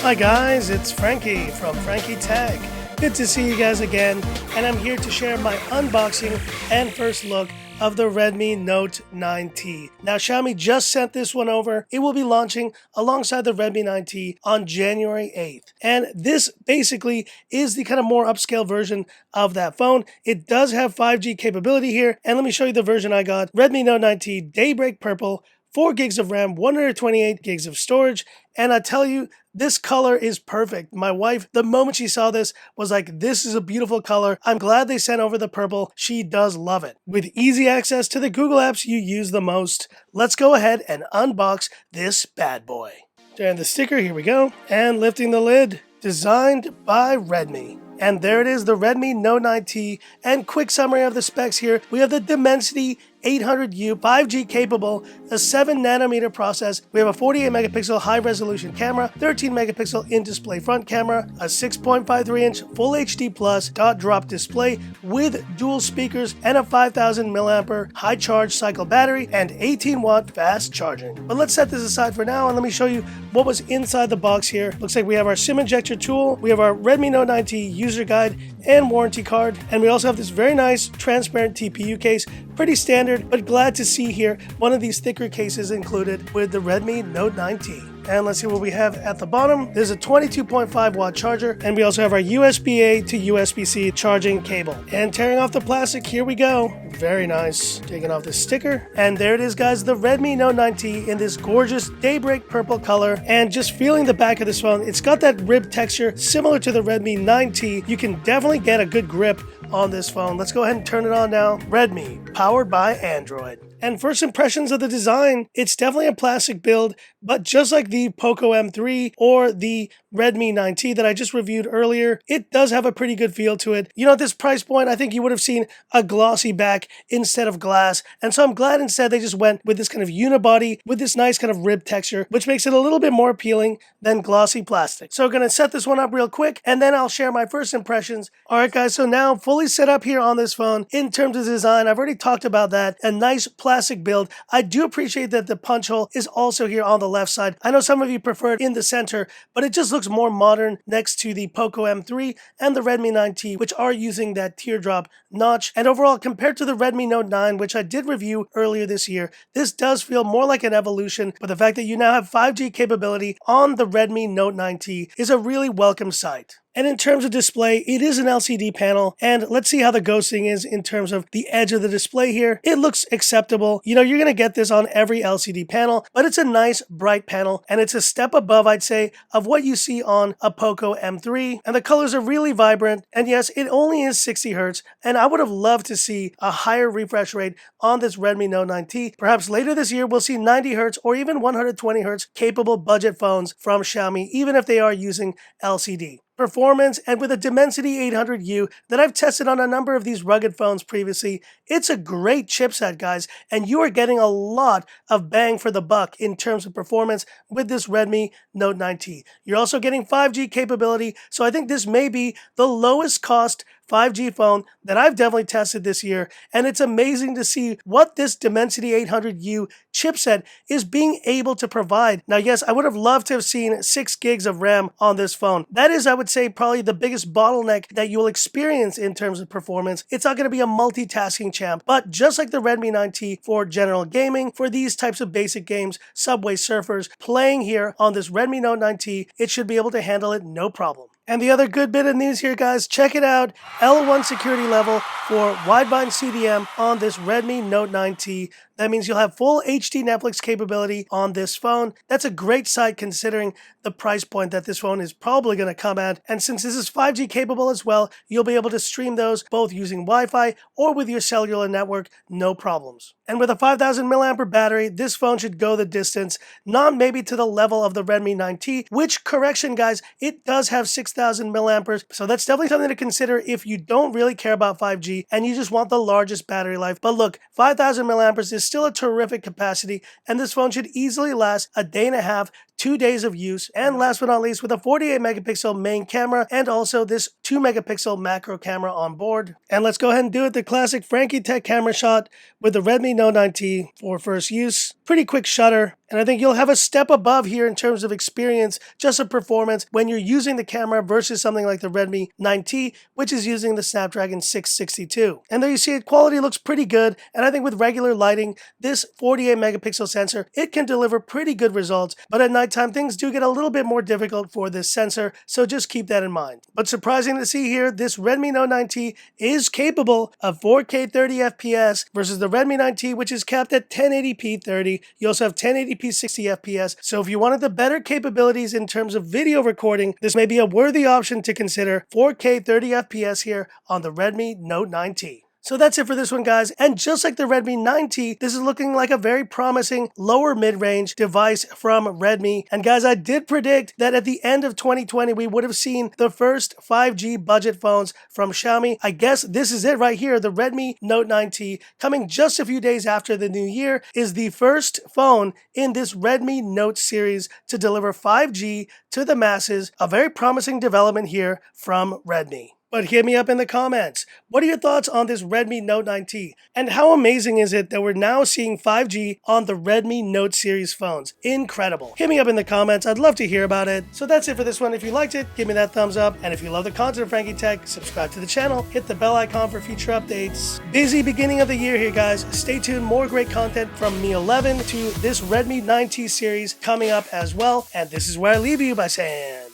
Hi guys, it's Frankie from Frankie Tech. Good to see you guys again, and I'm here to share my unboxing and first look of the Redmi Note 9T. Now Xiaomi just sent this one over. It will be launching alongside the Redmi 9T on January 8th. And this basically is the kind of more upscale version of that phone. It does have 5G capability here, and let me show you the version I got. Redmi Note 9T Daybreak Purple, 4 gigs of RAM, 128 gigs of storage, and I tell you, this color is perfect. My wife, the moment she saw this, was like, this is a beautiful color. I'm glad they sent over the purple. She does love it. With easy access to the Google apps you use the most, let's go ahead and unbox this bad boy. Tearing the sticker, here we go, and lifting the lid. Designed by Redmi. And there it is, the Redmi Note 9T. And quick summary of the specs here. We have the Dimensity 800U 5G capable, a 7nm process. We have a 48 megapixel high resolution camera, 13 megapixel in-display front camera, a 6.53 inch Full HD Plus dot drop display with dual speakers, and a 5000 mAh high charge cycle battery and 18 watt fast charging. But let's set this aside for now and let me show you what was inside the box here. Looks like we have our SIM ejector tool, we have our Redmi Note 9T user guide and warranty card, and we also have this very nice transparent TPU case. Pretty standard, but glad to see here one of these thicker cases included with the Redmi Note 9T. And let's see what we have at the bottom. There's a 22.5 watt charger, and we also have our USB-A to USB-C charging cable. And tearing off the plastic, here we go. Very nice. Taking off the sticker. And there it is, guys, the Redmi Note 9T in this gorgeous Daybreak Purple color. And just feeling the back of this phone, it's got that rib texture similar to the Redmi 9T. You can definitely get a good grip on this phone. Let's go ahead and turn it on now. Redmi, powered by Android. And first impressions of the design, it's definitely a plastic build, but just like the Poco M3 or the Redmi 9T that I just reviewed earlier, it does have a pretty good feel to it. You know, at this price point, I think you would have seen a glossy back instead of glass, and so I'm glad instead they just went with this kind of unibody with this nice kind of rib texture, which makes it a little bit more appealing than glossy plastic. So I'm going to set this one up real quick, and then I'll share my first impressions. Alright guys, so now fully set up here on this phone. In terms of design, I've already talked about that. A nice plastic build. I do appreciate that the punch hole is also here on the left side. I know some of you prefer it in the center, but it just looks more modern next to the Poco M3 and the Redmi 9T, which are using that teardrop notch. And overall, compared to the Redmi Note 9, which I did review earlier this year, this does feel more like an evolution, but the fact that you now have 5G capability on the Redmi Note 9T is a really welcome sight. And in terms of display, it is an LCD panel, and let's see how the ghosting is in terms of the edge of the display here. It looks acceptable. You know, you're going to get this on every LCD panel, but it's a nice bright panel, and it's a step above, I'd say, of what you see on a Poco M3, and the colors are really vibrant, and yes, it only is 60 Hz, and I would have loved to see a higher refresh rate on this Redmi Note 9T. Perhaps later this year, we'll see 90 Hz or even 120 Hz capable budget phones from Xiaomi, even if they are using LCD. Performance, and with a Dimensity 800U that I've tested on a number of these rugged phones previously, it's a great chipset, guys, and you are getting a lot of bang for the buck in terms of performance with this Redmi Note 9T. You're also getting 5G capability, so I think this may be the lowest cost 5G phone that I've definitely tested this year, and it's amazing to see what this Dimensity 800U chipset is being able to provide. Now, yes, I would have loved to have seen 6 gigs of RAM on this phone. That is, I would say, probably the biggest bottleneck that you'll experience in terms of performance. It's not going to be a multitasking champ, but just like the Redmi 9T for general gaming, for these types of basic games, Subway Surfers, playing here on this Redmi Note 9T, it should be able to handle it no problem. And the other good bit of news here, guys, check it out. L1 security level for wideband CDM on this Redmi Note 9T. That means you'll have full HD Netflix capability on this phone. That's a great sight considering the price point that this phone is probably going to come at. And since this is 5G capable as well, you'll be able to stream those both using Wi-Fi or with your cellular network, no problems. And with a 5000 mAh battery, this phone should go the distance, not maybe to the level of the Redmi 9T, which, correction guys, it does have 6000 mAh. So that's definitely something to consider if you don't really care about 5G and you just want the largest battery life. But look, 5000 mAh is still a terrific capacity, and this phone should easily last a day and a half, 2 days of use. And last but not least, with a 48 megapixel main camera and also this 2 megapixel macro camera on board. And let's go ahead and do it, the classic Frankie Tech camera shot with the Redmi Note 9T for first use. Pretty quick shutter, And I think you'll have a step above here in terms of experience, just of performance, when you're using the camera versus something like the Redmi 9T, which is using the Snapdragon 662. And there you see it, quality looks pretty good, and I think with regular lighting, this 48 megapixel sensor, it can deliver pretty good results, but at nighttime things do get a little bit more difficult for this sensor, so just keep that in mind. But surprising to see here, this Redmi Note 9T is capable of 4K 30 FPS versus the Redmi 9T, which is capped at 1080p 30. You also have 1080p 60 FPS, so if you wanted the better capabilities in terms of video recording, this may be a worthy option to consider. 4K 30 FPS here on the Redmi Note 9T. So that's it for this one, guys, and just like the Redmi 9T, this is looking like a very promising lower mid-range device from Redmi. And guys, I did predict that at the end of 2020 we would have seen the first 5G budget phones from Xiaomi. I guess this is it right here. The Redmi Note 9T, coming just a few days after the new year, is the first phone in this Redmi Note series to deliver 5G to the masses. A very promising development here from Redmi. But hit me up in the comments. What are your thoughts on this Redmi Note 9T? And how amazing is it that we're now seeing 5G on the Redmi Note series phones? Incredible. Hit me up in the comments. I'd love to hear about it. So that's it for this one. If you liked it, give me that thumbs up. And if you love the content of Frankie Tech, subscribe to the channel. Hit the bell icon for future updates. Busy beginning of the year here, guys. Stay tuned. More great content from Mi 11 to this Redmi 9T series coming up as well. And this is where I leave you by saying,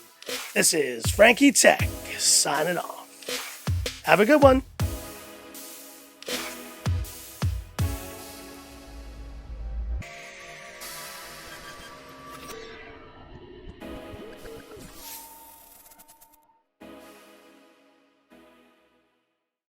this is Frankie Tech signing off. Have a good one.